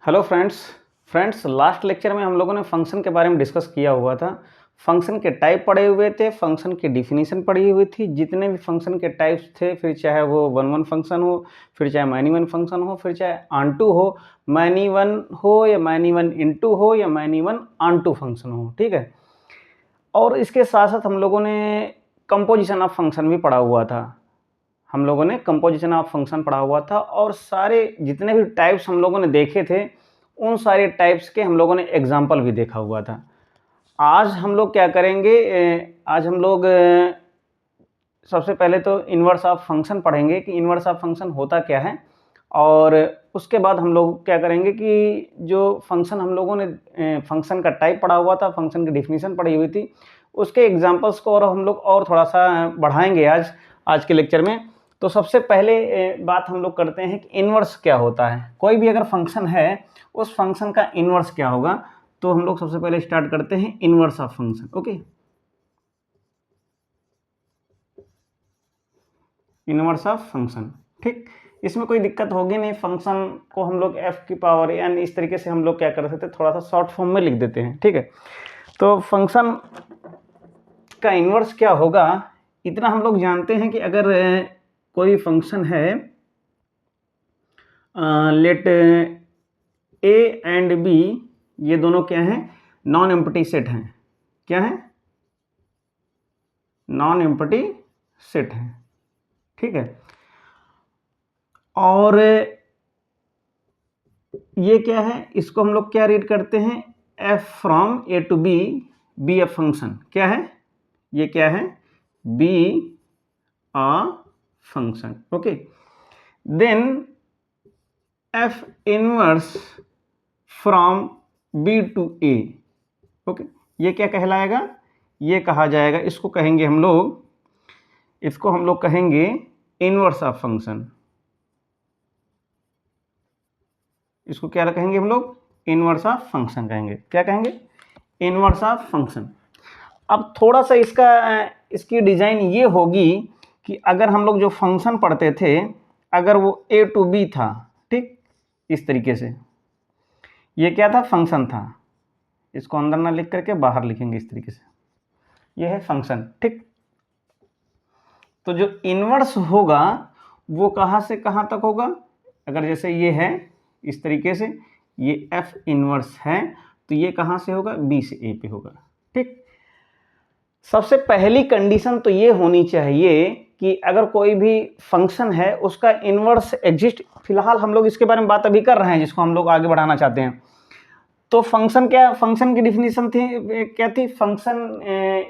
Hello friends last lecture में हम लोगों ने फंक्शन के बारे में डिस्कस किया हुआ था। फंक्शन के टाइप पढ़े हुए थे, फंक्शन की डिफिनीशन पढ़ी हुई थी। जितने भी फंक्शन के टाइप्स थे, फिर चाहे वो वन फंक्शन हो, फिर चाहे मैनी वन फंक्शन हो, फिर चाहे ऑन टू हो, मैनी वन हो या मैनी वन इनटू हो या many one onto function हो, ठीक है। और इसके साथ साथ हम लोगों ने कंपोजिशन ऑफ फंक्शन भी पढ़ा हुआ था। हम लोगों ने कंपोजिशन ऑफ फंक्शन पढ़ा हुआ था और सारे जितने भी टाइप्स हम लोगों ने देखे थे, उन सारे टाइप्स के हम लोगों ने एग्जाम्पल भी देखा हुआ था। आज हम लोग क्या करेंगे, आज हम लोग सबसे पहले तो इन्वर्स ऑफ फंक्शन पढ़ेंगे कि इन्वर्स ऑफ फंक्शन होता क्या है। और उसके बाद हम लोग क्या करेंगे कि जो फंक्शन हम लोगों ने फंक्शन का टाइप पढ़ा हुआ था, फंक्शन की डिफिनीशन पढ़ी हुई थी, उसके एग्जाम्पल्स को और हम लोग और थोड़ा सा बढ़ाएंगे आज के लेक्चर में। तो सबसे पहले बात हम लोग करते हैं कि इन्वर्स क्या होता है। कोई भी अगर फंक्शन है, उस फंक्शन का इन्वर्स क्या होगा। तो हम लोग सबसे पहले स्टार्ट करते हैं inverse of function. Okay, inverse of function, ठीक। इसमें कोई दिक्कत होगी नहीं। फंक्शन को हम लोग f की पावर n इस तरीके से हम लोग क्या कर सकते हैं, थोड़ा सा शॉर्ट फॉर्म में लिख देते हैं, ठीक है। तो फंक्शन का इन्वर्स क्या होगा, इतना हम लोग जानते हैं कि अगर कोई फंक्शन है, लेट a एंड b, ये दोनों क्या हैं, नॉन एम्प्टी सेट हैं। क्या है? नॉन एम्प्टी सेट है, ठीक है। और ये क्या है, इसको हम लोग क्या रीड करते हैं, f from a to b be a function. क्या है ये, क्या है, be a function. Okay, then f inverse from b to a। Okay, ये क्या कहलाएगा, ये कहा जाएगा, इसको कहेंगे हम लोग, इसको हम लोग कहेंगे इनवर्स ऑफ फंक्शन। इसको क्या कहेंगे हम लोग, इनवर्स ऑफ फंक्शन कहेंगे। क्या कहेंगे, इनवर्स ऑफ फंक्शन। अब थोड़ा सा इसकी डिजाइन ये होगी कि अगर हम लोग जो फंक्शन पढ़ते थे, अगर वो a टू b था, ठीक, इस तरीके से, ये क्या था, फंक्शन था। इसको अंदर ना लिख करके बाहर लिखेंगे इस तरीके से, ये है फंक्शन, ठीक। तो जो इनवर्स होगा वो कहाँ से कहाँ तक होगा, अगर जैसे ये है इस तरीके से, ये f इनवर्स है, तो ये कहाँ से होगा, b से a पे होगा, ठीक। सबसे पहली कंडीशन तो ये होनी चाहिए कि अगर कोई भी फंक्शन है उसका इनवर्स एग्जिस्ट, फिलहाल हम लोग इसके बारे में बात अभी कर रहे हैं जिसको हम लोग आगे बढ़ाना चाहते हैं। तो फंक्शन क्या, फंक्शन की डिफिनीशन थी, क्या थी, function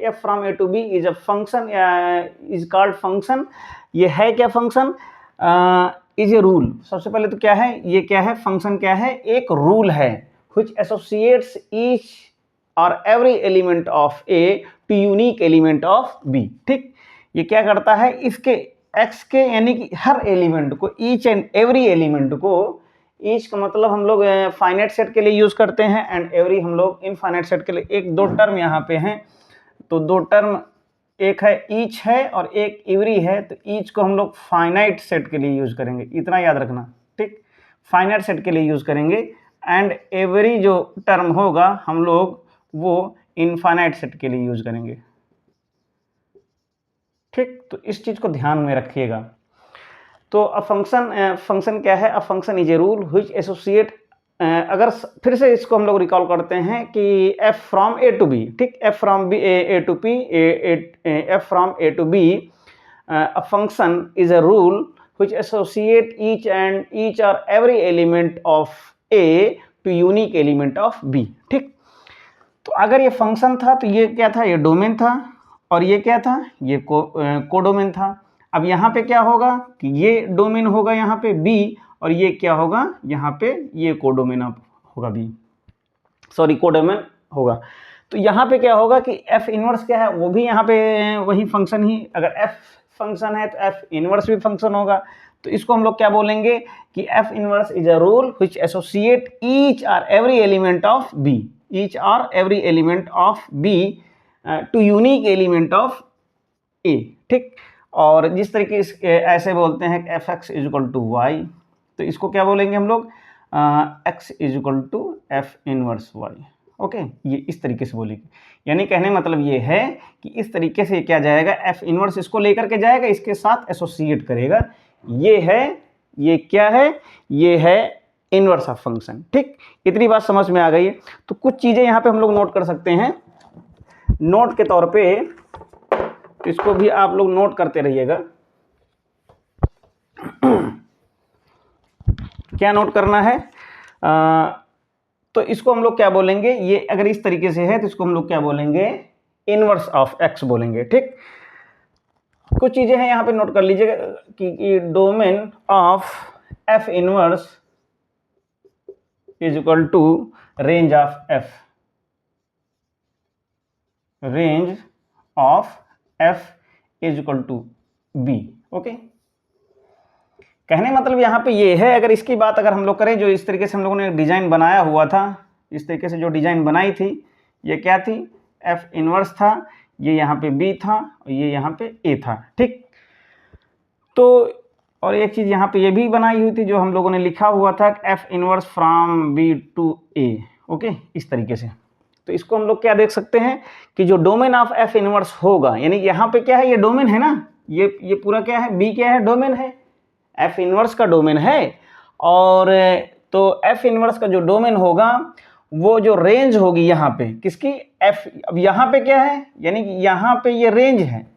f from a to b is a function, is called function. ये है क्या, फंक्शन इज ए रूल। सबसे पहले तो क्या है, ये क्या है, फंक्शन क्या है, एक रूल है which associates each or every element of a to unique element of b, ठीक। ये क्या करता है, इसके x के यानी कि हर एलिमेंट को, ईच एंड एवरी एलिमेंट को, ईच का मतलब हम लोग फाइनाइट सेट के लिए यूज करते हैं, एंड एवरी हम लोग इनफाइनाइट सेट के लिए। एक दो टर्म यहाँ पे हैं, तो दो टर्म, एक है ईच है और एक एवरी है। तो ईच को हम लोग फाइनाइट सेट के लिए यूज करेंगे, इतना याद रखना, ठीक, फाइनाइट सेट के लिए यूज करेंगे। एंड एवरी जो टर्म होगा हम लोग वो इनफाइनाइट सेट के लिए यूज करेंगे, ठीक। तो इस चीज को ध्यान में रखिएगा। तो अ फंक्शन क्या है, अ function is a rule which associate, अगर फिर से इसको हम लोग रिकॉल करते हैं कि f from a to b, ठीक, f from a to p, f from a to b, a function is a rule which associate each और every element of a to unique element of b, ठीक। तो अगर ये function था तो ये क्या था, ये डोमेन था, और ये क्या था, ये कोडोमेन था। अब यहाँ पे क्या होगा कि ये डोमेन होगा यहाँ पे b, और ये क्या होगा यहाँ पे, ये कोडोमेन होगा b, सॉरी कोडोमेन होगा। तो यहाँ पे क्या होगा कि f इनवर्स क्या है, वो भी यहाँ पे वही फंक्शन ही, अगर f फंक्शन है तो f इनवर्स भी फंक्शन होगा। तो इसको हम लोग क्या बोलेंगे कि f inverse is a rule which associate each और every element of b, each और every element of b to unique element of a, ठीक। और जिस तरीके ऐसे बोलते हैं F X is equal to Y, तो इसको क्या बोलेंगे हम लोग, x is equal to F inverse Y. Okay, ये इस तरीके से बोलेगी, यानी कहने मतलब ये है कि इस तरीके से क्या जाएगा, एफ इनवर्स इसको लेकर के जाएगा, इसके साथ एसोसिएट करेगा। ये है, ये क्या है, ये है इनवर्स ऑफ फंक्शन। ठीक, इतनी बात समझ में आ गई है। तो कुछ चीज़ें यहाँ पे हम लोग नोट कर सकते हैं, नोट के तौर पे इसको भी आप लोग नोट करते रहिएगा। क्या नोट करना है, तो इसको हम लोग क्या बोलेंगे, ये अगर इस तरीके से है तो इसको हम लोग क्या बोलेंगे, इनवर्स ऑफ एक्स बोलेंगे। ठीक, कुछ चीजें हैं यहाँ पे नोट कर लीजिएगा कि domain of f inverse is equal to range of f, range of f is equal to b. Okay, कहने मतलब यहाँ पे ये है, अगर इसकी बात अगर हम लोग करें, जो इस तरीके से हम लोगों ने डिजाइन बनाया हुआ था, इस तरीके से जो डिजाइन बनाई थी, ये क्या थी, एफ इनवर्स था, ये यहाँ पे बी था और ये यहाँ पे ए था। ठीक, तो और एक चीज़ यहाँ पे ये भी बनाई हुई थी, जो हम लोगों ने लिखा हुआ था f inverse from b to a. Okay, इस तरीके से। तो इसको हम लोग क्या देख सकते हैं कि जो डोमेन ऑफ एफ इनवर्स होगा, यानी यहाँ पे क्या है, ये डोमेन है ना, ये पूरा क्या है, बी क्या है, डोमेन है, एफ इनवर्स का डोमेन है। और तो एफ इनवर्स का जो डोमेन होगा, वो जो रेंज होगी यहाँ पे किसकी, एफ, अब यहाँ पे क्या है, यानी कि यहाँ पे ये रेंज है,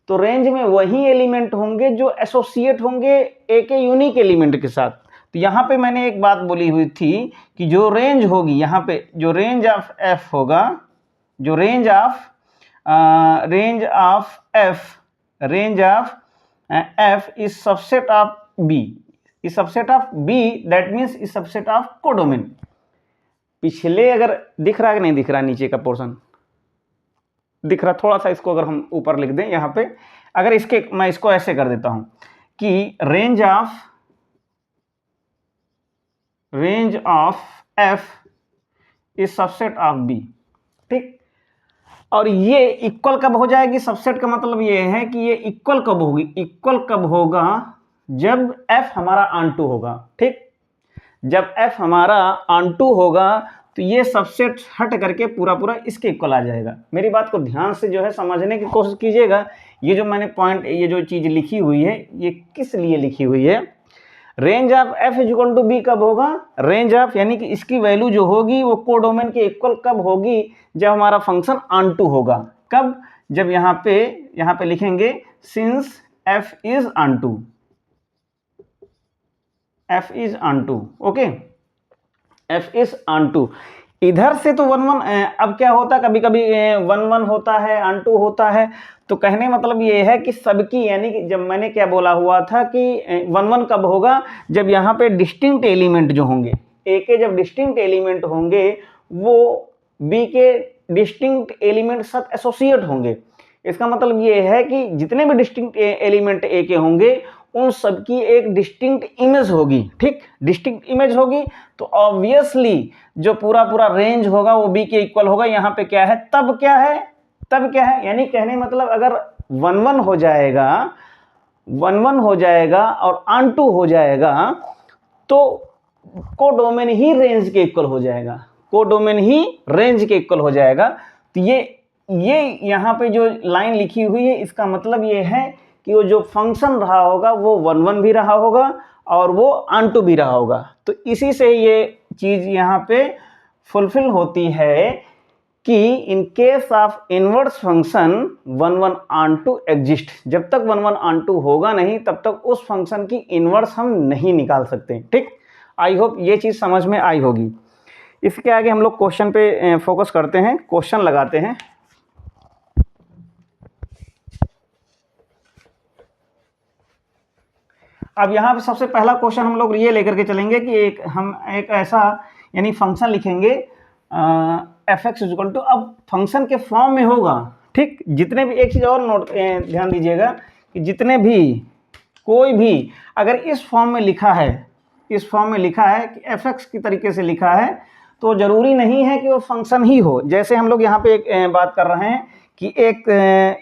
तो रेंज में वही एलिमेंट होंगे जो एसोसिएट होंगे ए के यूनिक एलिमेंट के साथ। तो यहाँ पे मैंने एक बात बोली हुई थी कि जो रेंज होगी यहाँ पे, जो रेंज ऑफ एफ होगा, जो range of f is subset of b, is subset of b, that means is subset of codomain. पिछले अगर दिख रहा है कि नहीं दिख रहा, नीचे का पोर्शन दिख रहा, थोड़ा सा इसको अगर हम ऊपर लिख दें यहाँ पे, अगर इसके मैं इसको ऐसे कर देता हूं कि range of f is subset of b. ठीक, और ये इक्वल कब हो जाएगी, सबसेट का मतलब ये है कि ये इक्वल कब होगी, इक्वल कब होगा, जब एफ हमारा ऑन टू होगा। ठीक, जब एफ हमारा ऑन टू होगा तो ये सबसेट हट करके पूरा पूरा इसके इक्वल आ जाएगा। मेरी बात को ध्यान से जो है समझने की कोशिश कीजिएगा। ये जो मैंने पॉइंट, ये जो चीज़ लिखी हुई है, ये किस लिए लिखी हुई है, range of f is equal to b कब होगा, रेंज ऑफ यानी कि इसकी वैल्यू जो होगी वो कोडोमेन के इक्वल कब होगी, जब हमारा फंक्शन ऑन टू होगा। कब, जब यहाँ पे लिखेंगे since f is onto, f is onto. Okay, f is onto, इधर से तो 1 1, अब क्या होता है, कभी कभी 1 1 होता है, ऑन टू होता है। तो कहने मतलब ये है कि सबकी, यानी कि जब मैंने क्या बोला हुआ था कि 1 1 कब होगा, जब यहाँ पे डिस्टिंक्ट एलिमेंट जो होंगे, ए के जब डिस्टिंक्ट एलिमेंट होंगे, वो बी के डिस्टिंक्ट एलिमेंट के साथ एसोसिएट होंगे। इसका मतलब ये है कि जितने भी डिस्टिंक्ट एलिमेंट ए के होंगे, उन सबकी एक डिस्टिंक्ट इमेज होगी। ठीक, डिस्टिंक्ट इमेज होगी, तो ऑब्वियसली जो पूरा पूरा रेंज होगा वो बी के इक्वल होगा। यहाँ पे क्या है, तब क्या है, यानी कहने मतलब अगर 1 1 हो जाएगा, 1 1 हो जाएगा और ऑन टू हो जाएगा, तो कोडोमेन ही रेंज के इक्वल हो जाएगा, कोडोमेन ही रेंज के इक्वल हो जाएगा। तो ये यहाँ पे जो लाइन लिखी हुई है, इसका मतलब ये है कि वो जो फंक्शन रहा होगा वो 1 1 भी रहा होगा और वो ऑन टू भी रहा होगा। तो इसी से ये चीज़ यहाँ पे फुलफिल होती है कि in case of inverse function 1 1 onto exist, जब तक 1 1 ऑन टू होगा नहीं, तब तक उस फंक्शन की इनवर्स हम नहीं निकाल सकते। ठीक, आई होप ये चीज़ समझ में आई होगी। इसके आगे हम लोग क्वेश्चन पे फोकस करते हैं, क्वेश्चन लगाते हैं। अब यहाँ पे सबसे पहला क्वेश्चन हम लोग ये लेकर के चलेंगे कि हम एक ऐसा यानी फंक्शन लिखेंगे एफ एक्स इक्वल टू, अब फंक्शन के फॉर्म में होगा। ठीक, जितने भी, एक चीज़ और नोट ध्यान दीजिएगा कि जितने भी कोई भी अगर इस फॉर्म में लिखा है, इस फॉर्म में लिखा है कि एफ एक्स की तरीके से लिखा है, तो ज़रूरी नहीं है कि वो फंक्शन ही हो। जैसे हम लोग यहाँ पे एक बात कर रहे हैं कि एक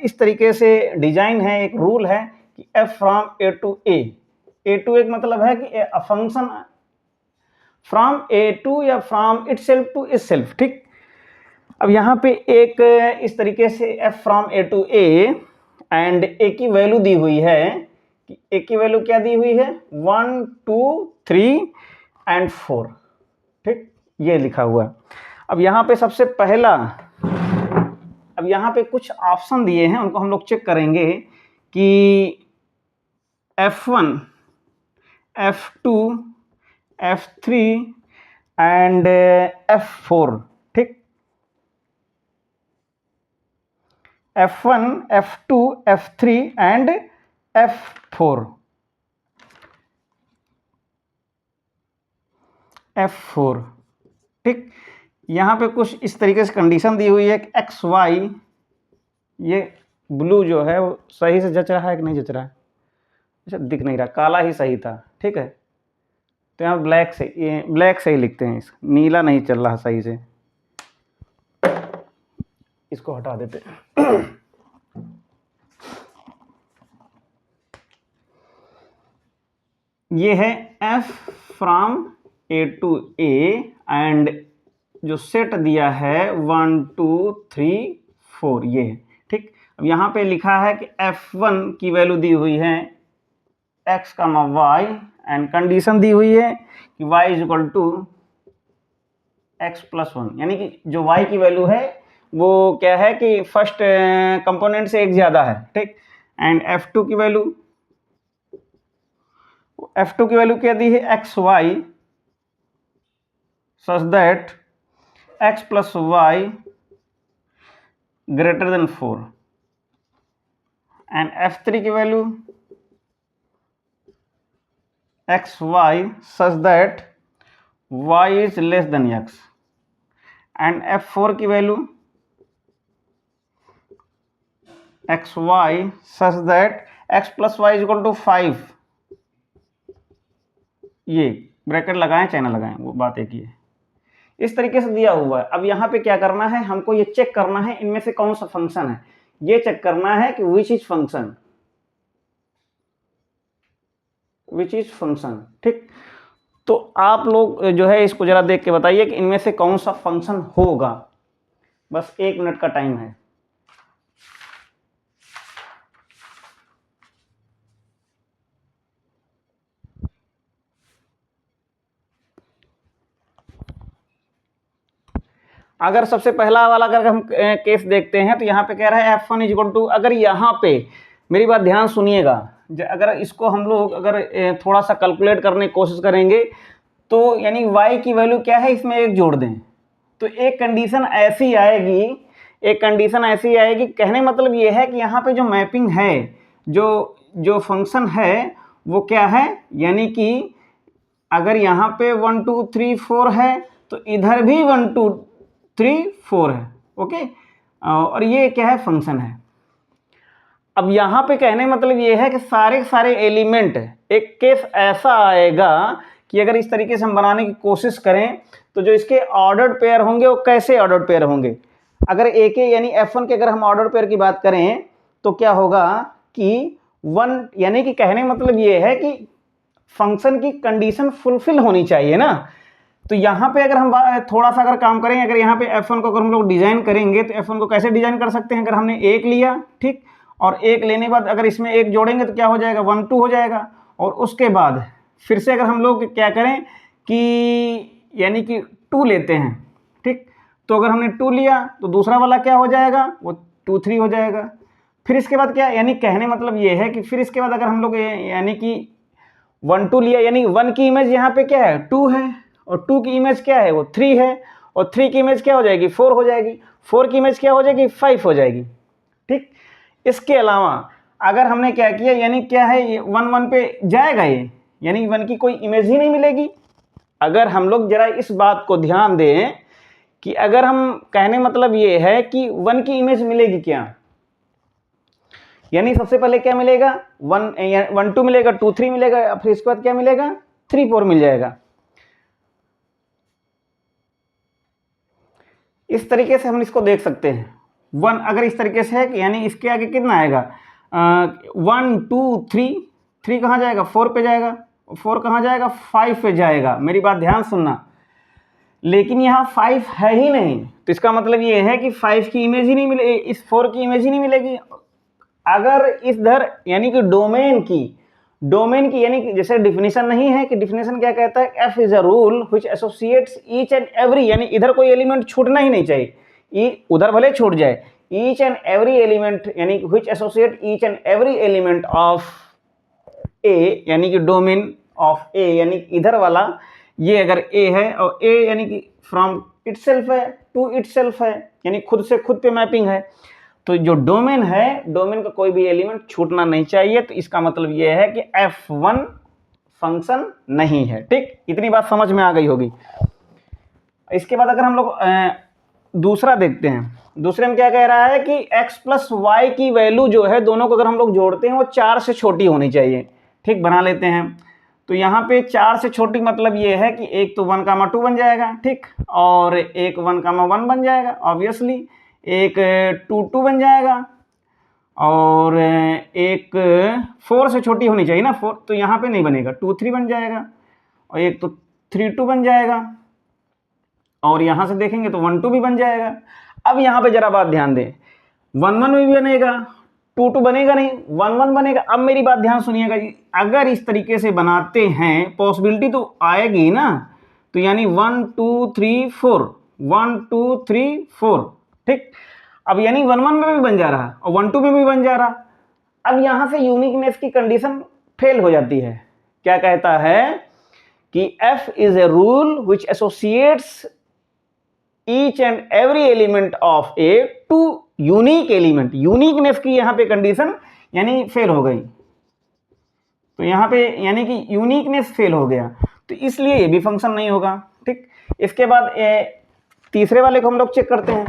इस तरीके से डिजाइन है, एक रूल है कि F from A to A, A to एक मतलब है कि फंक्शन फ्रॉम ए टू या फ्रॉम इटसेल्फ टू इटसेल्फ, ठीक। अब यहाँ पे एक इस तरीके से f from A to A and A की वैल्यू दी हुई है कि ए की वैल्यू क्या दी हुई है 1 2 3 एंड 4, ठीक, ये लिखा हुआ है। अब यहाँ पे सबसे पहला, अब यहाँ पे कुछ ऑप्शन दिए हैं, उनको हम लोग चेक करेंगे कि F1 F2 F3 and F4, ठीक। F1 F2 F3 and F4, F4, ठीक। यहाँ पे कुछ इस तरीके से कंडीशन दी हुई है कि एक्स वाई, ये ब्लू जो है वो सही से जच रहा है कि नहीं जच रहा है, अच्छा दिख नहीं रहा, काला ही सही था, ठीक है। तो यहाँ ब्लैक से, ये ब्लैक से ही लिखते हैं, इस नीला नहीं चल रहा सही से, इसको हटा देते हैं। ये है f from A to A and जो सेट दिया है 1 2 3 4, ये है, ठीक। अब यहाँ पे लिखा है कि F1 की वैल्यू दी हुई है x, y एंड कंडीशन दी हुई है कि y is equal to x plus 1, यानी कि जो y की वैल्यू है वो क्या है कि फर्स्ट कंपोनेंट से एक ज़्यादा है, ठीक। एंड F2 की वैल्यू क्या दी है x y such that x plus y greater than 4 and F3 की value x y such that y is less than x and F4 की value x y such that x plus y is equal to 5, ये bracket लगाएं चाहे ना लगाएं वो बात एक ही है, इस तरीके से दिया हुआ है। अब यहाँ पे क्या करना है, हमको ये चेक करना है इनमें से कौन सा फंक्शन है, ये चेक करना है कि विच इज फंक्शन, ठीक। तो आप लोग जो है इसको जरा देख के बताइए कि इनमें से कौन सा फंक्शन होगा, बस 1 मिनट का टाइम है। अगर सबसे पहला वाला अगर हम केस देखते हैं तो यहाँ पे कह रहा है F1 इज इक्वल टू, अगर यहाँ पे मेरी बात ध्यान सुनिएगा, अगर इसको हम लोग अगर थोड़ा सा कैलकुलेट करने की कोशिश करेंगे तो यानी y की वैल्यू क्या है इसमें एक जोड़ दें तो एक कंडीशन ऐसी आएगी, कहने मतलब ये है कि यहाँ पे जो मैपिंग है, जो फंक्शन है वो क्या है, यानी कि अगर यहाँ पे 1 2 3 4 है तो इधर भी 1 2 3 4 है, ओके, और ये क्या है फंक्शन है। अब यहाँ पे कहने मतलब ये है कि सारे एलिमेंट, एक केस ऐसा आएगा कि अगर इस तरीके से हम बनाने की कोशिश करें तो जो इसके ऑर्डर्ड पेयर होंगे वो कैसे ऑर्डर्ड पेयर होंगे, अगर ए के यानी F1 के अगर हम ऑर्डर्ड पेयर की बात करें तो क्या होगा कि 1, यानी कि कहने मतलब ये है कि फंक्शन की कंडीशन फुलफिल होनी चाहिए ना। तो यहाँ पे अगर हम थोड़ा सा अगर काम करें, अगर यहाँ पे F1 को अगर हम लोग डिजाइन करेंगे तो F1 को कैसे डिजाइन कर सकते हैं, अगर हमने 1 लिया, ठीक, और 1 लेने के बाद अगर इसमें 1 जोड़ेंगे तो क्या हो जाएगा 1 2 हो जाएगा, और उसके बाद फिर से अगर हम लोग क्या करें कि यानी कि 2 लेते हैं, ठीक, तो अगर हमने 2 लिया तो दूसरा वाला क्या हो जाएगा वो 2 3 हो जाएगा। फिर इसके बाद क्या, यानी कहने मतलब ये है कि फिर इसके बाद अगर हम लोग यानी कि 1 2 लिया, यानी 1 की इमेज यहाँ पे क्या है 2 है, और 2 की इमेज क्या है वो 3 है, और 3 की इमेज क्या हो जाएगी 4 हो जाएगी, 4 की इमेज क्या हो जाएगी 5 हो जाएगी, ठीक। इसके अलावा अगर हमने क्या किया, यानी क्या है ये 1 1 पे जाएगा, ये यानी 1 की कोई इमेज ही नहीं मिलेगी। अगर हम लोग जरा इस बात को ध्यान दें कि अगर हम कहने मतलब ये है कि 1 की इमेज मिलेगी क्या, यानी सबसे पहले क्या मिलेगा 1 2 मिलेगा, 2 3 मिलेगा, फिर इसके बाद क्या मिलेगा 3 4 मिल जाएगा। इस तरीके से हम इसको देख सकते हैं। 1 अगर इस तरीके से है कि यानी इसके आगे कितना आएगा 1 2 3 3 कहाँ जाएगा 4 पे जाएगा, 4 कहाँ जाएगा, 5 पे जाएगा। मेरी बात ध्यान सुनना, लेकिन यहाँ 5 है ही नहीं, तो इसका मतलब ये है कि 5 की इमेज ही नहीं मिले, इस 4 की इमेज ही नहीं मिलेगी। अगर इधर यानी कि डोमेन की यानी कि जैसे डिफिनेशन नहीं है कि डिफिनेशन क्या कहता है, F is a rule which associates each and every, यानी इधर कोई एलिमेंट छूटना ही नहीं चाहिए, उधर भले छूट जाए, ईच एंड एवरी एलिमेंट यानी which associate each and every element of A, यानी कि डोमेन ऑफ ए, यानी इधर वाला ये अगर ए है और ए यानी कि फ्रॉम इटसेल्फ है टू इटसेल्फ है, यानी खुद से खुद पे मैपिंग है, तो जो डोमेन है, डोमेन का कोई भी एलिमेंट छूटना नहीं चाहिए। तो इसका मतलब ये है कि F1 फंक्शन नहीं है। ठीक, इतनी बात समझ में आ गई होगी। इसके बाद अगर हम लोग दूसरा देखते हैं, दूसरे में क्या कह रहा है कि x प्लस वाई की वैल्यू जो है, दोनों को अगर हम लोग जोड़ते हैं वो 4 से छोटी होनी चाहिए। ठीक, बना लेते हैं। तो यहाँ पे 4 से छोटी मतलब ये है कि एक तो 1,2 बन जाएगा, ठीक, और एक 1,1 बन जाएगा ऑब्वियसली, एक 2,2 बन जाएगा, और एक 4 से छोटी होनी चाहिए ना, 4 तो यहाँ पे नहीं बनेगा, 2,3 बन जाएगा, और एक तो 3,2 बन जाएगा, और यहाँ से देखेंगे तो 1,2 भी बन जाएगा। अब यहाँ पे जरा बात ध्यान दें, 1,1 में भी बनेगा, 2,2 बनेगा नहीं, 1,1 बनेगा। अब मेरी बात ध्यान सुनिएगा, अगर इस तरीके से बनाते हैं पॉसिबिलिटी तो आएगी ना, तो यानी 1 2 3 4 1 2 3 4, ठीक। अब यानी 1,1 में भी बन जा रहा और 1,2 में भी बन जा रहा। अब यहाँ से यूनिकनेस की कंडीशन फेल हो जाती है। क्या कहता है कि F is a rule which associates each and every element of a to unique element. Uniqueness की यहाँ पे कंडीशन यानी फेल हो गई, तो यहाँ पे यानी कि यूनिकनेस फेल हो गया, तो इसलिए ये भी फंक्शन नहीं होगा। ठीक, इसके बाद तीसरे वाले को हम लोग चेक करते हैं।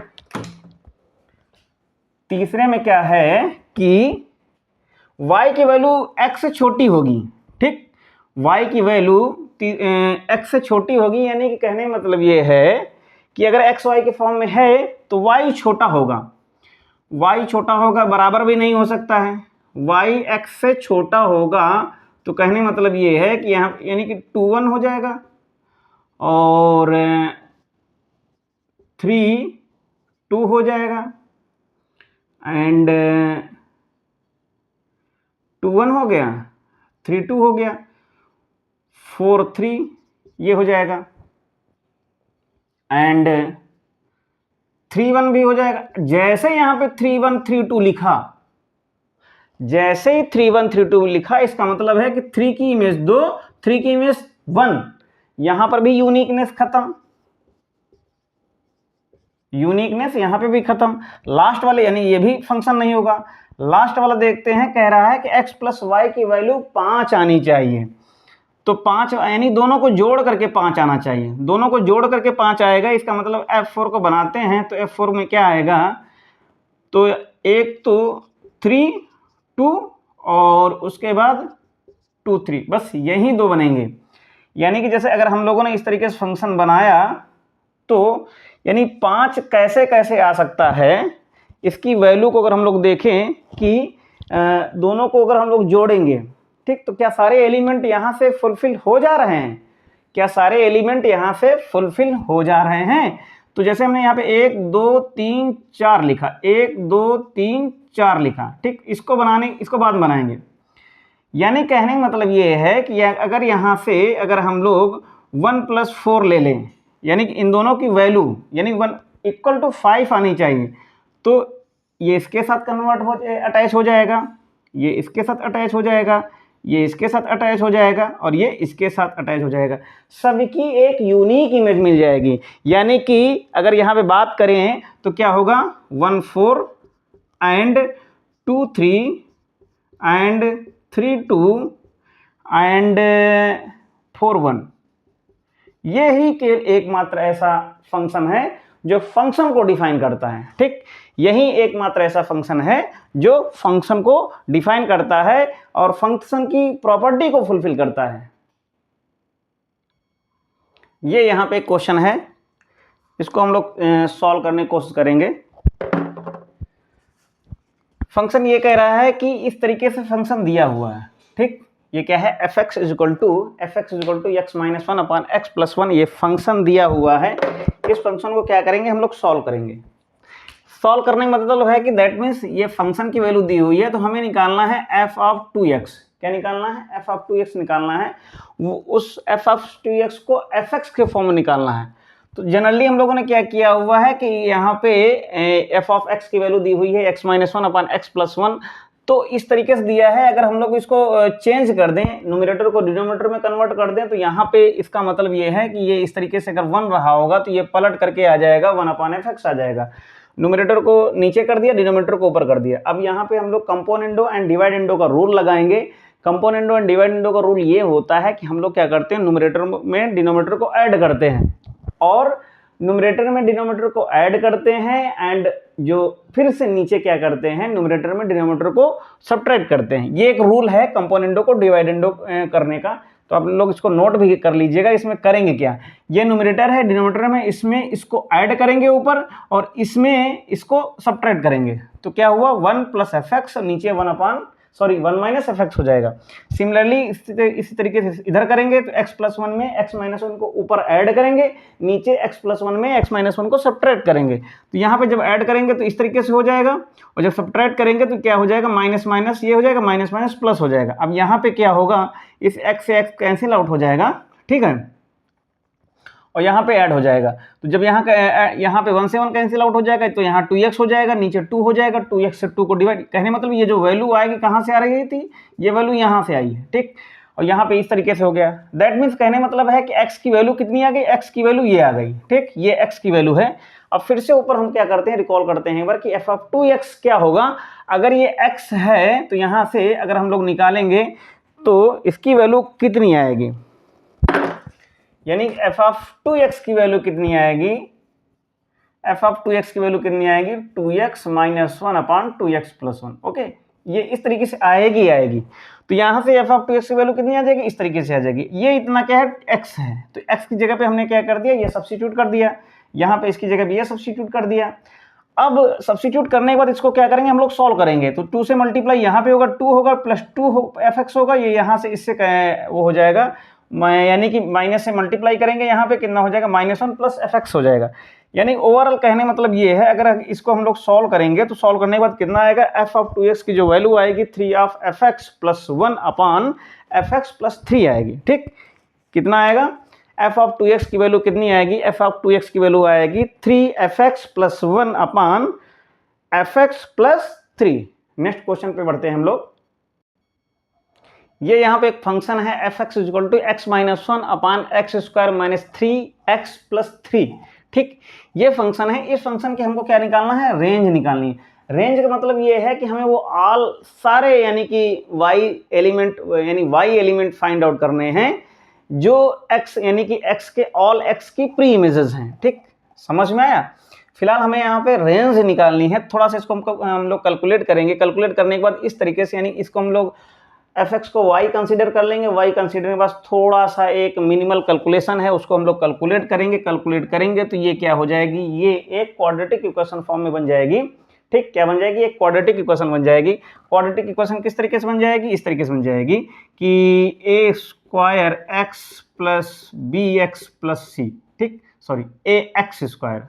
तीसरे में क्या है कि y की वैल्यू x से छोटी होगी। ठीक, y की वैल्यू x से छोटी होगी, यानी कि कहने का मतलब ये है कि अगर x y के फॉर्म में है तो y छोटा होगा। y छोटा होगा बराबर भी नहीं हो सकता है, y x से छोटा होगा, तो कहने मतलब ये है कि यहाँ यानी कि 2,1 हो जाएगा और 3,2 हो जाएगा एंड 2,1 हो गया, 3,2 हो गया, 4,3 ये हो जाएगा एंड 3,1 भी हो जाएगा। जैसे यहाँ पे 3,1 3,2 लिखा, जैसे ही 3,1 3,2 लिखा, इसका मतलब है कि 3 की इमेज 2, 3 की इमेज 1, यहां पर भी यूनिकनेस खत्म, यूनिकनेस यहां पे भी खत्म। लास्ट वाले यानी ये भी फंक्शन नहीं होगा। लास्ट वाला देखते हैं, कह रहा है कि x प्लस वाई की वैल्यू 5 आनी चाहिए, तो 5 यानी दोनों को जोड़ करके 5 आना चाहिए, दोनों को जोड़ करके 5 आएगा। इसका मतलब F4 को बनाते हैं तो F4 में क्या आएगा, तो एक तो 3 2 और उसके बाद 2 3, बस यही दो बनेंगे। यानी कि जैसे अगर हम लोगों ने इस तरीके से फंक्शन बनाया तो यानी 5 कैसे कैसे आ सकता है, इसकी वैल्यू को अगर हम लोग देखें कि दोनों को अगर हम लोग जोड़ेंगे, ठीक, तो क्या सारे एलिमेंट यहाँ से फुलफिल हो जा रहे हैं, क्या सारे एलिमेंट यहाँ से फुलफिल हो जा रहे हैं। तो जैसे हमने यहाँ पे 1 2 3 4 लिखा, 1 2 3 4 लिखा, ठीक, इसको बाद में बनाएंगे। यानी कहने का मतलब ये है कि अगर यहाँ से अगर हम लोग 1 + 4 ले लें, यानी कि इन दोनों की वैल्यू यानी 1 = 5 आनी चाहिए, तो ये इसके साथ अटैच हो जाएगा, ये इसके साथ अटैच हो जाएगा, ये इसके साथ अटैच हो जाएगा और ये इसके साथ अटैच हो जाएगा, सबकी एक यूनिक इमेज मिल जाएगी। यानी कि अगर यहाँ पे बात करें तो क्या होगा, 1 4 एंड 2 3 एंड 3 2 एंड 4 1, ये ही के एकमात्र ऐसा फंक्शन है जो फंक्शन को डिफाइन करता है। ठीक, यही एकमात्र ऐसा फंक्शन है जो फंक्शन को डिफाइन करता है और फंक्शन की प्रॉपर्टी को फुलफिल करता है। ये यहाँ पे क्वेश्चन है, इसको हम लोग सॉल्व करने की कोशिश करेंगे। फंक्शन ये कह रहा है कि इस तरीके से फंक्शन दिया हुआ है, ठीक, ये क्या है, f x equal to x minus one upon x plus one, ये फंक्शन दिया हुआ है। इस फंक्शन को क्या करेंगे हम लोग, सॉल्व करेंगे। सॉल्व करने का मतलब है कि दैट मीन्स ये फंक्शन की वैल्यू दी हुई है, तो हमें निकालना है एफ ऑफ 2x। क्या निकालना है, एफ ऑफ 2x निकालना है। वो उस एफ ऑफ 2x को एफ एक्स के फॉर्म में निकालना है। तो जनरली हम लोगों ने क्या किया हुआ है कि यहाँ पे एफ ऑफ एक्स की वैल्यू दी हुई है x minus one upon x plus one, तो इस तरीके से दिया है। अगर हम लोग इसको चेंज कर दें, न्यूमरेटर को डिनोमिनेटर में कन्वर्ट कर दें, तो यहाँ पे इसका मतलब ये है कि ये इस तरीके से अगर 1 रहा होगा तो ये पलट करके आ जाएगा 1 अपॉन एफ एक्स आ जाएगा। न्यूमरेटर को नीचे कर दिया, डिनोमिनेटर को ऊपर कर दिया। अब यहाँ पे हम लोग कंपोनेंडो एंड डिवाइडेंडो का रूल लगाएंगे। कंपोनेंडो एंड डिवाइडेंडो का रूल ये होता है कि हम लोग क्या करते हैं, न्यूमरेटर में डिनोमिनेटर को ऐड करते हैं और न्यूमरेटर में डिनोमिनेटर को ऐड करते हैं एंड जो फिर से नीचे क्या करते हैं, न्यूमरेटर में डिनोमिनेटर को सब्ट्रैक्ट करते हैं। ये एक रूल है कंपोनेंडो को डिवाइडेंडो करने का, तो आप लोग इसको नोट भी कर लीजिएगा। इसमें करेंगे क्या, ये न्यूमरेटर है, डिनोमिनेटर में इसमें इसको ऐड करेंगे ऊपर और इसमें इसको सब्ट्रैक्ट करेंगे, तो क्या हुआ 1 प्लस एफ एक्स, नीचे 1 माइनस एफ एक्स हो जाएगा। सिमिलरली इसी तरीके से इधर करेंगे तो x प्लस वन में x माइनस वन को ऊपर ऐड करेंगे, नीचे x प्लस वन में x माइनस वन को सब्ट्रैक्ट करेंगे। तो यहाँ पे जब ऐड करेंगे तो इस तरीके से हो जाएगा, और जब सब्ट्रैक्ट करेंगे तो क्या हो जाएगा, माइनस माइनस ये हो जाएगा, माइनस माइनस प्लस हो जाएगा। अब यहाँ पे क्या होगा, इस x से x कैंसिल आउट हो जाएगा, ठीक है, और यहाँ पे ऐड हो जाएगा। तो जब यहाँ पे 1 से 1 कैंसिल आउट हो जाएगा तो यहाँ 2x हो जाएगा, नीचे 2 हो जाएगा, 2x से 2 को डिवाइड, कहने मतलब ये जो वैल्यू आएगी कहाँ से आ रही थी, ये वैल्यू यहाँ से आई है, ठीक। और यहाँ पे इस तरीके से हो गया। दैट मीन्स कहने मतलब है कि x की वैल्यू कितनी आ गई, x की वैल्यू ये आ गई, ठीक, ये x की वैल्यू है। अब फिर से ऊपर हम क्या करते हैं, रिकॉल करते हैं एक बार कि एफ ऑफ 2x क्या होगा। अगर ये x है तो यहाँ से अगर हम लोग निकालेंगे तो इसकी वैल्यू कितनी आएगी, यानी एफ ऑफ 2x की वैल्यू कितनी आएगी, एफ ऑफ 2x की वैल्यू कितनी आएगी, 2x minus one upon 2x plus one. Okay, ये इस तरीके से आएगी। तो यहाँ से एफ ऑफ 2x की वैल्यू कितनी आ जाएगी, इस तरीके से आ जाएगी। ये इतना क्या है, x है, तो x की जगह पे हमने क्या कर दिया, ये सब्स्टिट्यूट कर दिया, यहाँ पे इसकी जगह पे ये सब्स्टिट्यूट कर दिया। अब सब्स्टिट्यूट करने के बाद इसको क्या करेंगे हम लोग, सॉल्व करेंगे। तो 2 से मल्टीप्लाई यहाँ पे होगा, 2 होगा प्लस 2 एफ एक्स होगा, ये यहाँ से इससे वो हो जाएगा, यानी कि माइनस से मल्टीप्लाई करेंगे, यहाँ पे कितना हो जाएगा, -1 प्लस एफ एक्स हो जाएगा। यानी ओवरऑल कहने मतलब ये है, अगर इसको हम लोग सॉल्व करेंगे तो सॉल्व करने के बाद कितना आएगा, एफ ऑफ 2x की जो वैल्यू आएगी 3 of F x plus 1 upon F x plus 3 आएगी, ठीक। कितना आएगा, एफ ऑफ 2x की वैल्यू कितनी आएगी, एफ ऑफ 2x की वैल्यू आएगी 3 F x plus 1 upon F x plus 3। Next question पे बढ़ते हैं हम लोग। ये यहाँ पे एक फंक्शन है f x equal to x minus one upon x square minus 3x plus 3, ठीक। ये फंक्शन है, इस फंक्शन की हमको क्या निकालना है, रेंज निकालनी है। रेंज का मतलब ये है कि हमें वो ऑल सारे यानी कि y एलिमेंट फाइंड आउट करने हैं जो x यानी कि x के ऑल x की प्री इमेजेस हैं, ठीक। समझ में आया। फिलहाल हमें यहाँ पे रेंज निकालनी है, थोड़ा सा इसको हम लोग कैलकुलेट करेंगे। कैलकुलेट करने के बाद इस तरीके से, यानी इसको हम लोग एफ एक्स को y कंसीडर कर लेंगे, y कंसीडर के पास थोड़ा सा एक मिनिमल कैलकुलेशन है, उसको हम लोग कैलकुलेट करेंगे तो ये क्या हो जाएगी, ये एक क्वाड्रेटिक इक्वेशन फॉर्म में बन जाएगी, ठीक। क्या बन जाएगी, एक क्वाड्रेटिक इक्वेशन बन जाएगी। क्वाड्रेटिक इक्वेशन किस तरीके से बन जाएगी, इस तरीके से बन जाएगी कि A square X plus B X plus C, ठीक, sorry A X square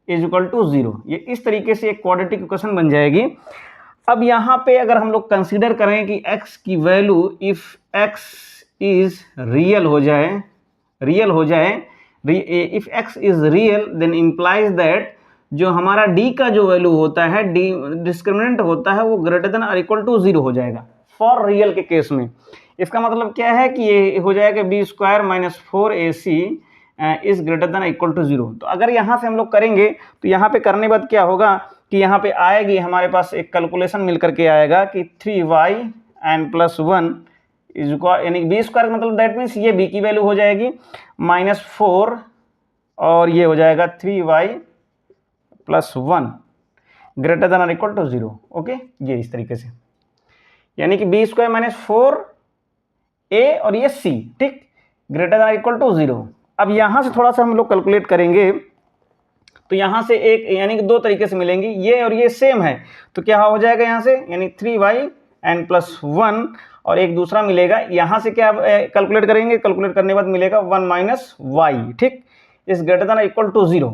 is equal to 0। ये इस तरीके से एक क्वाड्रेटिक इक्वेशन बन जाएगी। अब यहाँ पे अगर हम लोग कंसीडर करें कि x की value if x is real हो जाए, if x is real then implies that जो हमारा d का जो वैल्यू होता है, d डिस्क्रिमिनेंट होता है, वो ग्रेटर देन और इक्वल टू 0 हो जाएगा फॉर रियल के केस में। इसका मतलब क्या है कि ये हो जाएगा b square minus 4ac is greater than equal to 0। तो अगर यहाँ से हम लोग करेंगे तो यहाँ पे करने बाद क्या होगा कि यहाँ पे आएगी हमारे पास एक कैलकुलेशन मिल करके आएगा कि 3y n plus 1 is equal, यानी बी स्क्वायर मतलब दैट मीन्स ये b की वैल्यू हो जाएगी -4 और ये हो जाएगा 3y प्लस 1 ग्रेटर देन और इक्वल टू 0। ओके, ये इस तरीके से, यानी कि बी स्क्वायर माइनस 4a और ये c, ठीक, ग्रेटर देन और इक्वल टू 0। अब यहाँ से थोड़ा सा हम लोग कैलकुलेट करेंगे तो यहाँ से एक यानी कि 2 तरीके से मिलेंगी, ये और ये सेम है, तो क्या हो जाएगा यहाँ से, यानी 3y एन प्लस 1 और एक दूसरा मिलेगा, यहाँ से क्या कैलकुलेट करेंगे, कैलकुलेट करने के बाद मिलेगा 1 माइनस वाई, ठीक, is greater than equal to 0।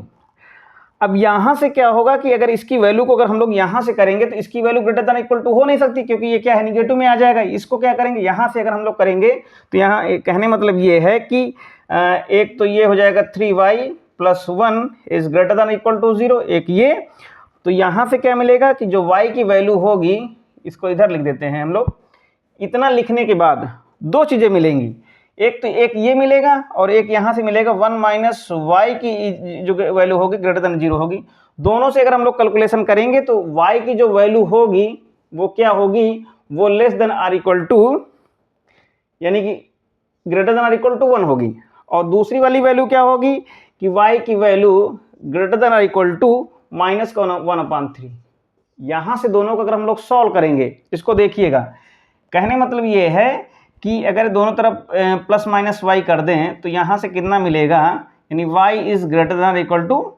अब यहाँ से क्या होगा कि अगर इसकी वैल्यू को अगर हम लोग यहाँ से करेंगे तो इसकी value greater than equal to हो नहीं सकती, क्योंकि ये क्या है, निगेटिव में आ जाएगा। इसको क्या करेंगे, यहाँ से अगर हम लोग करेंगे तो यहाँ कहने मतलब ये है कि एक तो ये हो जाएगा 3y + 1 is greater than equal to 0, एक ये। तो यहाँ से क्या मिलेगा कि जो y की वैल्यू होगी, इसको इधर लिख देते हैं हम लोग। इतना लिखने के बाद दो चीज़ें मिलेंगी, एक तो एक ये मिलेगा और एक यहाँ से मिलेगा 1 माइनस वाई की जो वैल्यू होगी ग्रेटर देन 0 होगी। दोनों से अगर हम लोग कैलकुलेशन करेंगे तो y की जो वैल्यू होगी वो क्या होगी, वो less than or equal to, यानी कि greater than or equal to 1 होगी। और दूसरी वाली वैल्यू क्या होगी कि y की value greater than or equal to -1/3। यहाँ से दोनों को अगर हम लोग सॉल्व करेंगे, इसको देखिएगा, कहने मतलब ये है कि अगर दोनों तरफ प्लस माइनस वाई कर दें तो यहाँ से कितना मिलेगा, यानी y is greater than equal to,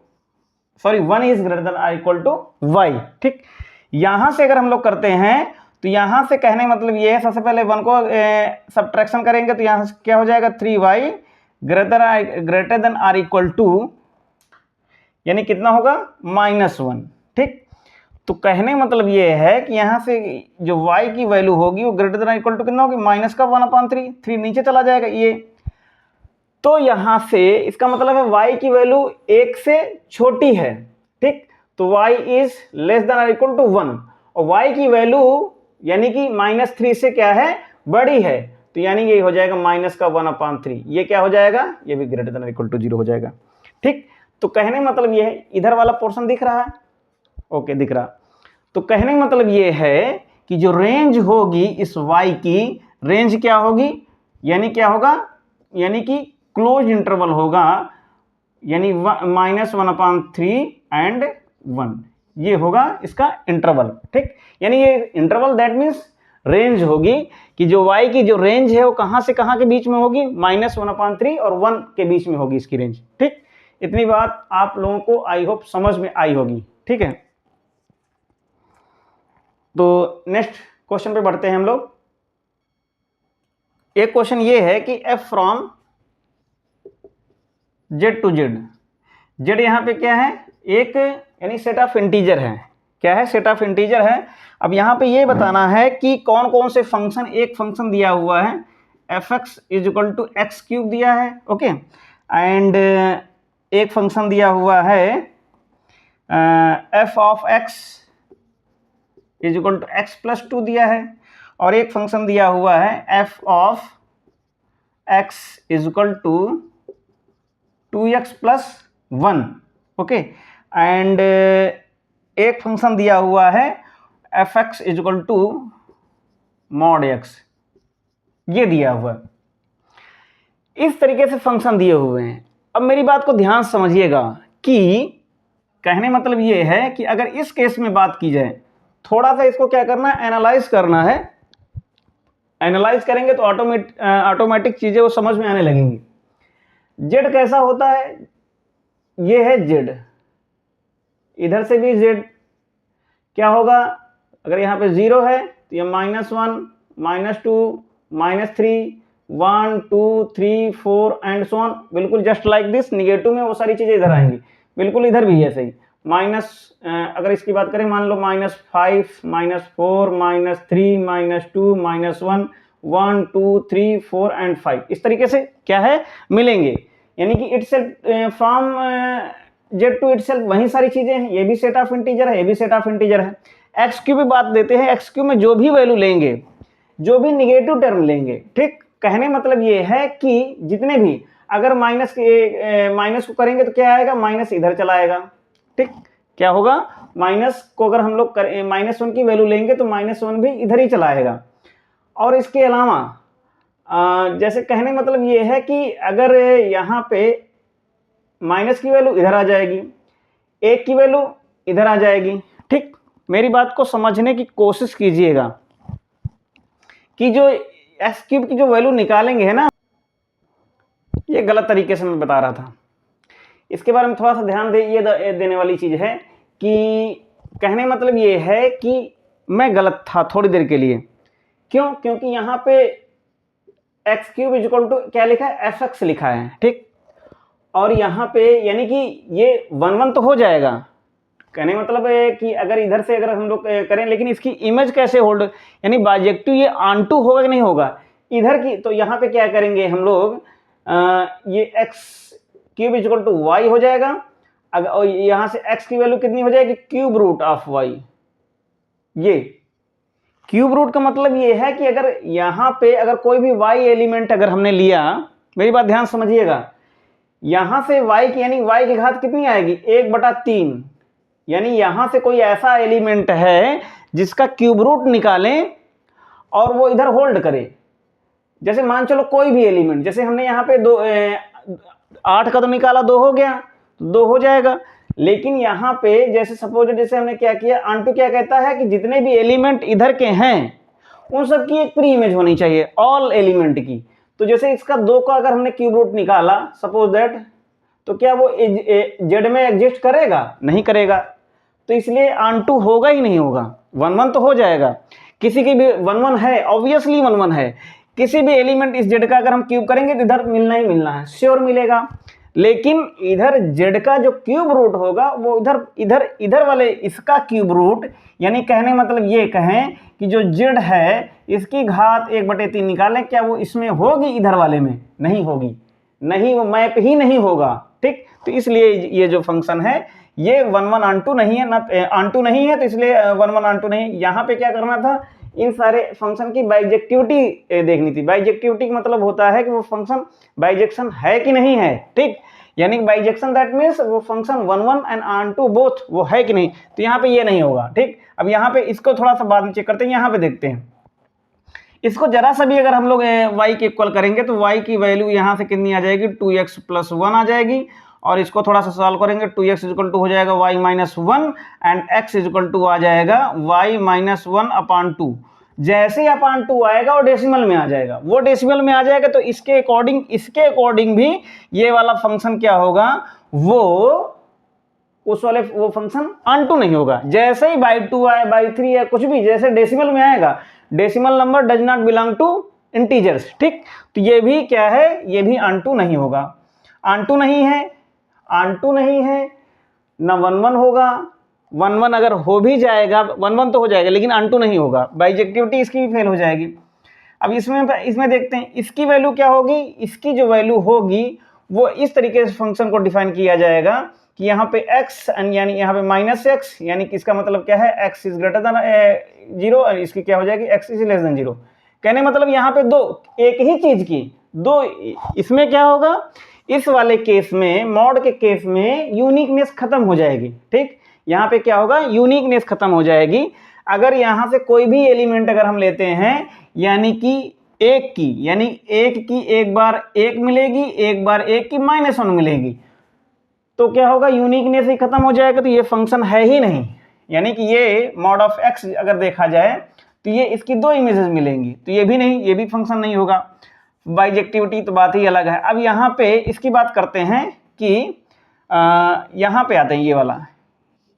sorry 1 is greater than equal to y, ठीक। यहाँ से अगर हम लोग करते हैं तो यहाँ से कहने मतलब ये है, सबसे पहले 1 को सब्ट्रैक्शन करेंगे तो यहाँ से क्या हो जाएगा, 3y greater than or equal to, यानी कितना होगा, -1, ठीक। तो कहने मतलब ये है कि यहाँ से जो y की वैल्यू होगी वो ग्रेटर देन इक्वल टू कितना होगी, माइनस का 1/3, 3 नीचे चला जाएगा ये। तो यहाँ से इसका मतलब है y की वैल्यू 1 से छोटी है, ठीक। तो y is less than equal to 1 और y की वैल्यू यानी कि -3 से क्या है, बड़ी है, तो यानी ये हो जाएगा माइनस का 1/3। ये क्या हो जाएगा, ये भी ग्रेटर देन इक्वल टू 0 हो जाएगा, ठीक। तो कहने मतलब ये है, इधर वाला पोर्शन दिख रहा है, ओके दिख रहा। तो कहने का मतलब ये है कि जो रेंज होगी इस y की, रेंज क्या होगी, यानी क्या होगा, यानी कि क्लोज इंटरवल होगा, यानी -1/3 एंड 1, ये होगा इसका इंटरवल, ठीक। यानी ये इंटरवल दैट मीन्स रेंज होगी कि जो y की जो रेंज है वो कहाँ से कहाँ के बीच में होगी, -1/3 और 1 के बीच में होगी इसकी रेंज, ठीक। इतनी बात आप लोगों को आई होप समझ में आई होगी, ठीक है। तो नेक्स्ट क्वेश्चन पे बढ़ते हैं हम लोग। एक क्वेश्चन ये है कि f from z to z, z यहाँ पे क्या है, एक यानी सेट ऑफ इंटीजर है, क्या है, सेट ऑफ इंटीजर है। अब यहाँ पे ये बताना है कि कौन कौन से फंक्शन, एक फंक्शन दिया हुआ है f(x) = x³ दिया है, ओके, एंड एक फंक्शन दिया हुआ है f(x) = x+2 दिया है, और एक फंक्शन दिया हुआ है f(x) = 2x+1, ओके, एंड एक फंक्शन दिया हुआ है f(x) = mod x, ये दिया हुआ है। इस तरीके से फंक्शन दिए हुए हैं। अब मेरी बात को ध्यान से समझिएगा कि कहने मतलब ये है कि अगर इस केस में बात की जाए, थोड़ा सा इसको क्या करना है, एनालाइज करना है। एनालाइज करेंगे तो ऑटोमेटिक चीजें वो समझ में आने लगेंगी। जेड कैसा होता है, ये है जेड, इधर से भी जेड क्या होगा, अगर यहाँ पे 0 है तो ये -1, -2, -3, 1, 2, 3, 4 एंड सो ऑन, बिल्कुल जस्ट लाइक दिस। निगेटिव में वो सारी चीजें इधर आएंगी, बिल्कुल इधर भी ऐसे ही। अगर इसकी बात करें, मान लो -5, -4, -3, -2, -1, 1, 2, 3, 4 एंड 5, इस तरीके से क्या है, मिलेंगे। यानी कि itself from z to itself वही सारी चीजें हैं, ये भी सेट ऑफ इंटीजर है, ये भी सेट ऑफ इंटीजर है। एक्स क्यू भी बात देते हैं, एक्स क्यू में जो भी वैल्यू लेंगे, जो भी निगेटिव टर्म लेंगे, ठीक। कहने मतलब ये है कि जितने भी, अगर माइनस को करेंगे तो क्या आएगा, माइनस इधर चला आएगा, ठीक। क्या होगा, माइनस को अगर हम लोग -1 की वैल्यू लेंगे तो -1 भी इधर ही चला आएगा। और इसके अलावा जैसे कहने मतलब ये है कि अगर यहाँ पे माइनस की वैल्यू इधर आ जाएगी, 1 की वैल्यू इधर आ जाएगी, ठीक। मेरी बात को समझने की कोशिश कीजिएगा कि जो x³ की जो वैल्यू निकालेंगे है ना, ये गलत तरीके से मैं बता रहा था, इसके बारे में थोड़ा सा ध्यान दे। ये देने वाली चीज है कि कहने मतलब ये है कि मैं गलत था थोड़ी देर के लिए, क्यों? क्योंकि यहाँ पे एक्स क्यूब इक्वल टू क्या लिखा है, एफ एक्स लिखा है, ठीक। और यहाँ पे यानी कि ये 1 1 तो हो जाएगा, कहने का मतलब है कि अगर इधर से अगर हम लोग करें, लेकिन इसकी इमेज कैसे होल्ड, यानी बाइजेक्टिव ये ऑनटू होगा कि नहीं होगा इधर की। तो यहाँ पे क्या करेंगे हम लोग, ये x cube equal to y हो जाएगा। अगर और यहाँ से एक्स की वैल्यू कितनी हो जाएगी, क्यूब रूट ऑफ वाई। ये क्यूब रूट का मतलब ये है कि अगर यहाँ पे अगर कोई भी y एलिमेंट अगर हमने लिया, मेरी बात ध्यान समझिएगा, यहां से y की यानी y की घात कितनी आएगी, 1/3। यानी यहां से कोई ऐसा एलिमेंट है जिसका क्यूब रूट निकालें और वो इधर होल्ड करे। जैसे मान चलो कोई भी एलिमेंट, जैसे हमने यहाँ पे 8 का तो निकाला, 2 हो गया, 2 हो जाएगा। लेकिन यहाँ पे जैसे सपोज जैसे हमने क्या किया, ऑनटू क्या कहता है कि जितने भी एलिमेंट इधर के हैं उन सब की एक प्री इमेज होनी चाहिए, ऑल एलिमेंट की। तो जैसे इसका 2 का अगर हमने क्यूब रूट निकाला सपोज दैट, तो क्या वो जेड में एग्जिस्ट करेगा, नहीं करेगा। तो इसलिए ऑनटू होगा ही नहीं होगा, 1 1 तो हो जाएगा। किसी की भी 1 1 है, ऑब्वियसली 1 1 है। किसी भी एलिमेंट इस जेड का अगर हम क्यूब करेंगे तो इधर मिलना ही मिलना है, श्योर मिलेगा। लेकिन इधर जेड का जो क्यूब रूट होगा वो इधर इधर इधर वाले इसका क्यूब रूट, यानी कहने मतलब ये कहें कि जो जेड है इसकी घात 1/3 निकालें, क्या वो इसमें होगी, इधर वाले में नहीं होगी, नहीं, वो मैप ही नहीं होगा, ठीक। तो इसलिए ये जो फंक्शन है ये 1 1 ऑनटू नहीं है, ना ऑनटू नहीं है, तो इसलिए 1 1 ऑनटू नहीं। यहाँ पे क्या करना था, इन सारे फंक्शन की बाइजेक्टिविटी देखनी थी। बाइजेक्टिविटी का मतलब होता है कि वो फंक्शन बाइजेक्शन है कि नहीं है, ठीक। यानी बाइजेक्शन दैट मीन्स वो फंक्शन 1 1 एंड ऑनटू बोथ वो है कि नहीं। तो यहाँ पे ये नहीं होगा, ठीक। अब यहाँ पे इसको थोड़ा सा बाद में चेक करते हैं, यहाँ पे देखते हैं इसको जरा सा भी अगर हम लोग y के इक्वल करेंगे तो y की वैल्यू यहाँ से कितनी आ जाएगी, 2x + 1 आ जाएगी। और इसको थोड़ा सा सॉल्व करेंगे, 2x = हो जाएगा y - 1 एंड x = आ जाएगा y - 1/2। जैसे ही 2 आएगा वो डेसिमल में आ जाएगा, वो डेसिमल में आ जाएगा तो इसके अकॉर्डिंग भी ये वाला फंक्शन क्या होगा, वो उस वाले वो फंक्शन ऑनटू नहीं होगा। जैसे ही बाई 2 आए, बाई 3 है, कुछ भी जैसे डेसिमल में आएगा, decimal number does not belong to integers, ठीक। तो ये भी क्या है, ये भी ऑनटू नहीं होगा, ऑनटू नहीं है, ऑनटू नहीं है ना 1 1 होगा। 1 1 अगर हो भी जाएगा, 1 1 तो हो जाएगा लेकिन ऑनटू नहीं होगा, बाइजेक्टिविटी इसकी भी फेल हो जाएगी। अब इसमें देखते हैं इसकी वैल्यू क्या होगी। इसकी जो वैल्यू होगी वो इस तरीके से फंक्शन को डिफाइन किया जाएगा कि यहाँ पे x यानी यहाँ पे -x, यानी कि इसका मतलब क्या है, x इज ग्रेटर देन 0 और इसकी क्या हो जाएगी, x इज लेस देन 0। कहने मतलब यहाँ पे दो, एक ही चीज की दो, इसमें क्या होगा, इस वाले केस में, मॉड के केस में यूनिकनेस खत्म हो जाएगी, ठीक। यहाँ पे क्या होगा, यूनिकनेस खत्म हो जाएगी। अगर यहाँ से कोई भी एलिमेंट अगर हम लेते हैं, यानी कि एक की एक बार 1 मिलेगी, एक बार 1 की -1 मिलेगी, तो क्या होगा, यूनिकनेस ही खत्म हो जाएगा, तो ये फंक्शन है ही नहीं। यानी कि ये मॉड ऑफ x अगर देखा जाए तो ये इसकी 2 इमेजेस मिलेंगी, तो ये भी नहीं, ये भी फंक्शन नहीं होगा। बाइजेक्टिविटी तो बात ही अलग है। अब यहाँ पे इसकी बात करते हैं कि यहाँ पे आते हैं, ये वाला,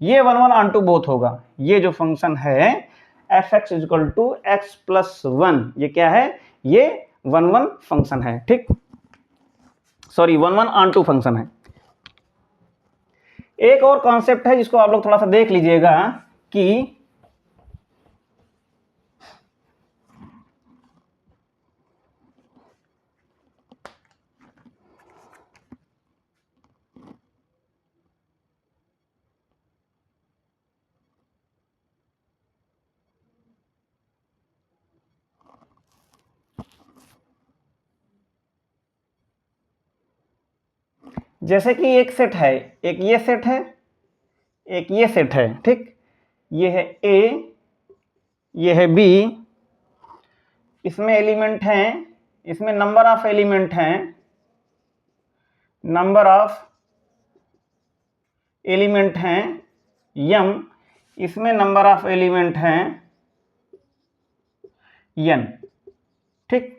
ये 1 1 ऑनटू बोथ होगा। ये जो फंक्शन है f(x = x + 1), ये क्या है, ये 1 1 फंक्शन है, ठीक, सॉरी 1 1 ऑनटू फंक्शन है। एक और कॉन्सेप्ट है जिसको आप लोग थोड़ा सा देख लीजिएगा कि जैसे कि एक सेट है, एक ये सेट है, एक ये सेट है, ठीक। ये है A, ये है B, इसमें एलिमेंट हैं, इसमें नंबर ऑफ एलिमेंट हैं, नंबर ऑफ एलिमेंट हैं m, इसमें नंबर ऑफ एलिमेंट हैं n, ठीक।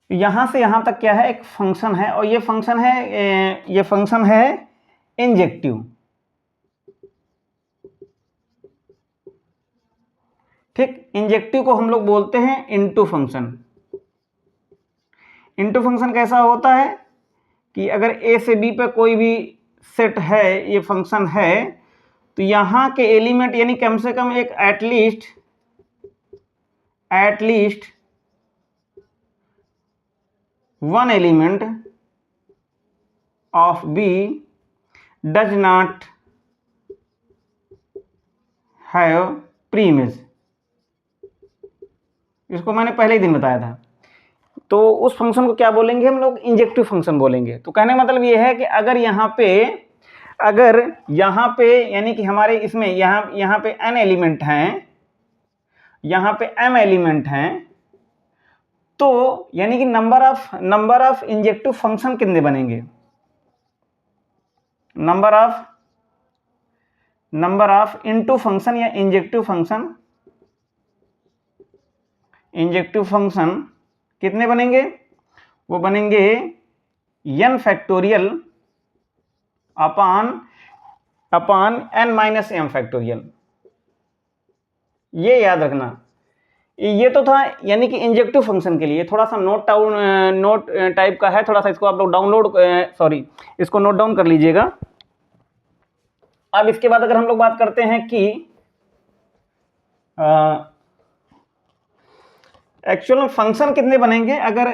यहां से यहां तक क्या है, एक फंक्शन है, और ये फंक्शन है इंजेक्टिव, ठीक, इंजेक्टिव को हम लोग बोलते हैं इनटू फंक्शन। इनटू फंक्शन कैसा होता है कि अगर ए से बी पे कोई भी सेट है, ये फंक्शन है, तो यहाँ के एलिमेंट यानी कम से कम एक at least one element of b does not have preimage. इसको मैंने पहले ही दिन बताया था। तो उस फंक्शन को क्या बोलेंगे हम लोग? इंजेक्टिव फंक्शन बोलेंगे। तो कहने का मतलब ये है कि अगर यहाँ पे यानी कि हमारे इसमें यहाँ पे n एलिमेंट हैं, यहाँ पे m एलिमेंट हैं, तो यानी कि नंबर ऑफ इंजेक्टिव फंक्शन कितने बनेंगे? नंबर ऑफ इनटू फंक्शन या इंजेक्टिव फंक्शन कितने बनेंगे? वो बनेंगे n factorial upon n minus m factorial. ये याद रखना। ये तो था यानी कि इंजेक्टिव फंक्शन के लिए। थोड़ा सा नोट टाइप का है, थोड़ा सा इसको आप लोग इसको नोट डाउन कर लीजिएगा। अब इसके बाद अगर हम लोग बात करते हैं कि एक्चुअल में फंक्शन कितने बनेंगे अगर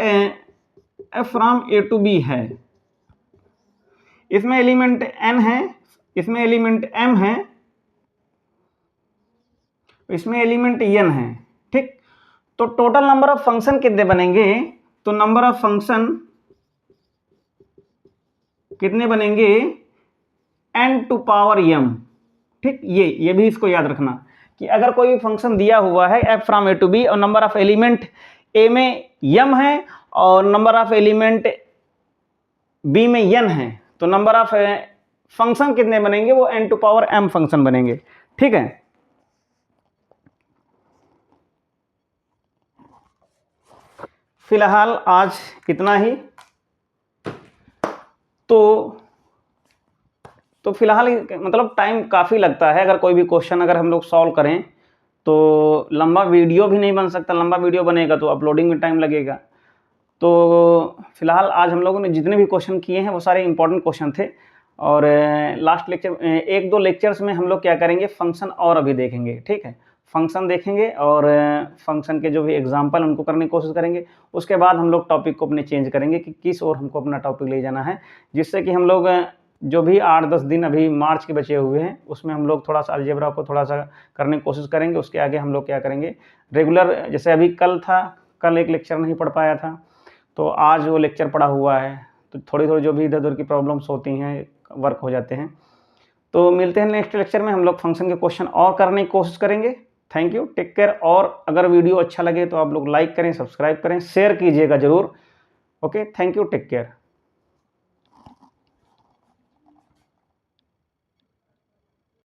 f from a to b है, इसमें एलिमेंट n है, इसमें एलिमेंट m है, इसमें एलिमेंट n है। ठीक, तो टोटल नंबर ऑफ फंक्शन कितने बनेंगे? तो नंबर ऑफ फंक्शन कितने बनेंगे? n to power m। ठीक, ये भी इसको याद रखना कि अगर कोई भी फंक्शन दिया हुआ है f from a to b और नंबर ऑफ एलिमेंट a में m है और नंबर ऑफ एलिमेंट b में n है, तो नंबर ऑफ फंक्शन कितने बनेंगे? वो n to power m function बनेंगे। ठीक है, फिलहाल आज इतना ही। तो फिलहाल मतलब टाइम काफ़ी लगता है। अगर कोई भी क्वेश्चन अगर हम लोग सॉल्व करें तो लंबा वीडियो भी नहीं बन सकता। लंबा वीडियो बनेगा तो अपलोडिंग में टाइम लगेगा। तो फिलहाल आज हम लोगों ने जितने भी क्वेश्चन किए हैं वो सारे इंपॉर्टेंट क्वेश्चन थे। और लास्ट लेक्चर, एक दो लेक्चर्स में हम लोग क्या करेंगे, फंक्शन और अभी देखेंगे। ठीक है, फंक्शन देखेंगे और फंक्शन के जो भी एग्जांपल उनको करने की कोशिश करेंगे। उसके बाद हम लोग टॉपिक को अपने चेंज करेंगे कि किस ओर हमको अपना टॉपिक ले जाना है, जिससे कि हम लोग जो भी 8-10 दिन अभी मार्च के बचे हुए हैं उसमें हम लोग थोड़ा सा अलजेब्रा को थोड़ा सा करने की कोशिश करेंगे। उसके आगे हम लोग क्या करेंगे, रेगुलर, जैसे अभी कल एक लेक्चर नहीं पढ़ पाया था तो आज वो लेक्चर पढ़ा हुआ है। तो थोड़ी जो भी इधर उधर की प्रॉब्लम्स होती हैं, वर्क हो जाते हैं। तो मिलते हैं नेक्स्ट लेक्चर में, हम लोग फंक्शन के क्वेश्चन और करने की कोशिश करेंगे। Thank you, take care. और अगर वीडियो अच्छा लगे तो आप लोग लाइक करें, सब्सक्राइब करें, शेयर कीजिएगा ज़रूर। Okay, thank you, take care.